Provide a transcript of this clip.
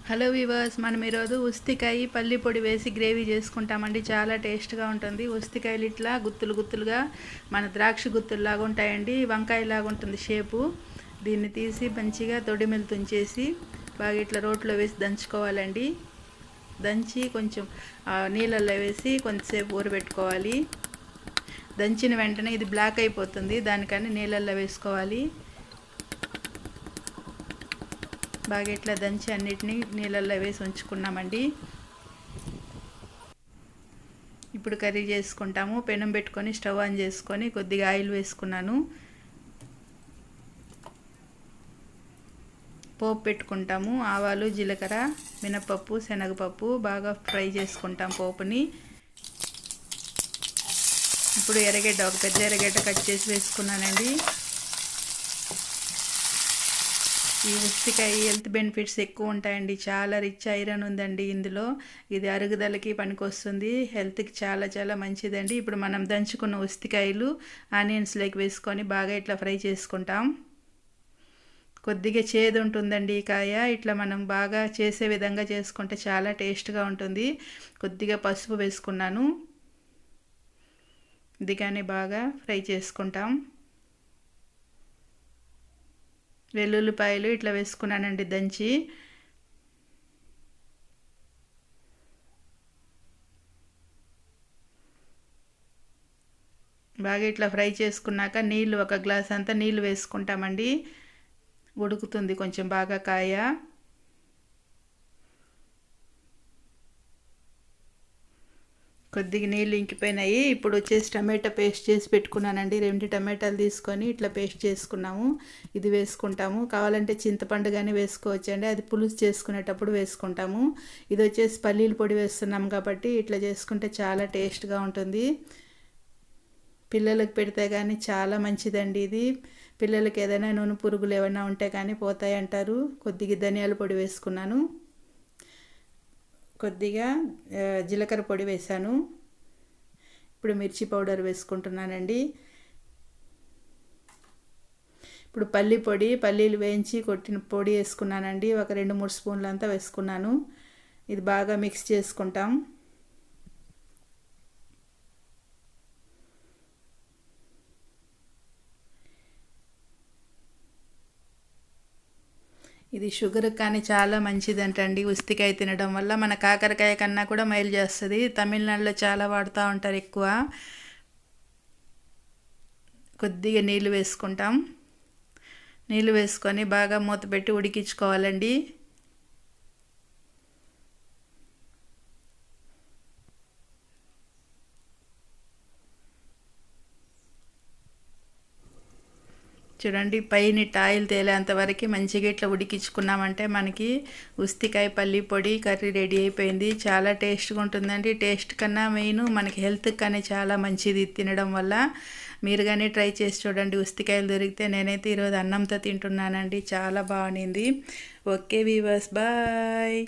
Hello weavers, మనం ఈరోజు ఉస్తికాయ పల్లి పొడి వేసి గ్రేవీ చేసుకుంటామండి. చాలా టేస్ట్గా ఉంటుంది. ఉస్తికాయలు ఇట్లా గుత్తులు గుత్తులుగా మన ద్రాక్ష గుత్తుల్లాగా ఉంటాయండి. వంకాయలాగా ఉంటుంది షేపు. దీన్ని తీసి మంచిగా తొడిమెలు తుంచేసి బాగా ఇట్లా రోట్లో వేసి దంచుకోవాలండి. దంచి కొంచెం నీళ్ళల్లో వేసి కొంచెంసేపు ఊరబెట్టుకోవాలి. దంచిన వెంటనే ఇది బ్లాక్ అయిపోతుంది, దానికని నీళ్ళల్లో వేసుకోవాలి. బాగా ఇట్లా దంచి అన్నిటినీ నీళ్ళల్లో వేసి ఉంచుకున్నామండి. ఇప్పుడు కర్రీ చేసుకుంటాము. పెనం పెట్టుకొని స్టవ్ ఆన్ చేసుకొని కొద్దిగా ఆయిల్ వేసుకున్నాను. పోపు పెట్టుకుంటాము. ఆవాలు, జీలకర్ర, మినపప్పు, శనగపప్పు బాగా ఫ్రై చేసుకుంటాం పోపుని. ఇప్పుడు ఎర్రగడ్డ, ఒక పెద్ద ఎర్రగడ్డ కట్ చేసి వేసుకున్నానండి. ఈ ఉస్తికాయ హెల్త్ బెనిఫిట్స్ ఎక్కువ ఉంటాయండి. చాలా రిచ్ ఐరన్ ఉందండి ఇందులో. ఇది అరుగుదలకి పనికొస్తుంది, హెల్త్కి చాలా చాలా మంచిదండి. ఇప్పుడు మనం దంచుకున్న ఉస్తికాయలు ఆనియన్స్లోకి వేసుకొని బాగా ఇట్లా ఫ్రై చేసుకుంటాం. కొద్దిగా చేదు ఉంటుందండి ఈ కాయ. ఇట్లా మనం బాగా చేసే విధంగా చేసుకుంటే చాలా టేస్ట్గా ఉంటుంది. కొద్దిగా పసుపు వేసుకున్నాను. ఇది కానీ బాగా ఫ్రై చేసుకుంటాం. వెల్లుల్లిపాయలు ఇట్లా వేసుకున్నానండి దంచి. బాగా ఇట్లా ఫ్రై చేసుకున్నాక నీళ్ళు, ఒక గ్లాస్ అంతా నీళ్ళు వేసుకుంటామండి. ఉడుకుతుంది కొంచెం బాగా కాయ. కొద్దిగా నీళ్ళు ఇంకిపోయినాయి. ఇప్పుడు వచ్చేసి టమాటా పేస్ట్ చేసి పెట్టుకున్నానండి. 2 టమాటాలు తీసుకొని ఇట్లా పేస్ట్ చేసుకున్నాము. ఇది వేసుకుంటాము. కావాలంటే చింతపండు కానీ వేసుకోవచ్చండి, అది పులుసు చేసుకునేటప్పుడు వేసుకుంటాము. ఇది వచ్చేసి పల్లీల పొడి వేస్తున్నాం కాబట్టి ఇట్లా చేసుకుంటే చాలా టేస్ట్గా ఉంటుంది. పిల్లలకు పెడితే కానీ చాలా మంచిదండి ఇది. పిల్లలకి ఏదైనా నూనె పురుగులు ఏమైనా ఉంటే కానీ పోతాయి అంటారు. కొద్దిగా ధనియాల పొడి వేసుకున్నాను. కొద్దిగా జీలకర్ర పొడి వేసాను. ఇప్పుడు మిర్చి పౌడర్ వేసుకుంటున్నానండి. ఇప్పుడు పల్లీలు వేయించి కొట్టిన పొడి వేసుకున్నానండి. ఒక 2-3 స్పూన్లు అంతా వేసుకున్నాను. ఇది బాగా మిక్స్ చేసుకుంటాం. ఇది షుగర్ కానీ చాలా మంచిదంటండి. ఉస్తికాయ తినడం వల్ల మన కాకరకాయ కన్నా కూడా మైలు చేస్తుంది. తమిళనాడులో చాలా వాడుతూ ఉంటారు ఎక్కువ. కొద్దిగా నీళ్ళు వేసుకుంటాం. నీళ్ళు వేసుకొని బాగా మూత పెట్టి ఉడికించుకోవాలండి. చూడండి, పైన ఆయిల్ తేలేంత వరకు మంచిగా ఇట్లా ఉడికించుకున్నామంటే మనకి ఉస్తికాయ పల్లి పొడి కర్రీ రెడీ అయిపోయింది. చాలా టేస్ట్గా ఉంటుందండి. టేస్ట్ కన్నా మెయిన్ మనకి హెల్త్ కానీ చాలా మంచిది తినడం వల్ల. మీరు కానీ ట్రై చేసి చూడండి. ఉస్తికాయలు దొరికితే నేనైతే ఈరోజు అన్నంతో తింటున్నానండి. చాలా బాగుంది. Okay viewers, bye.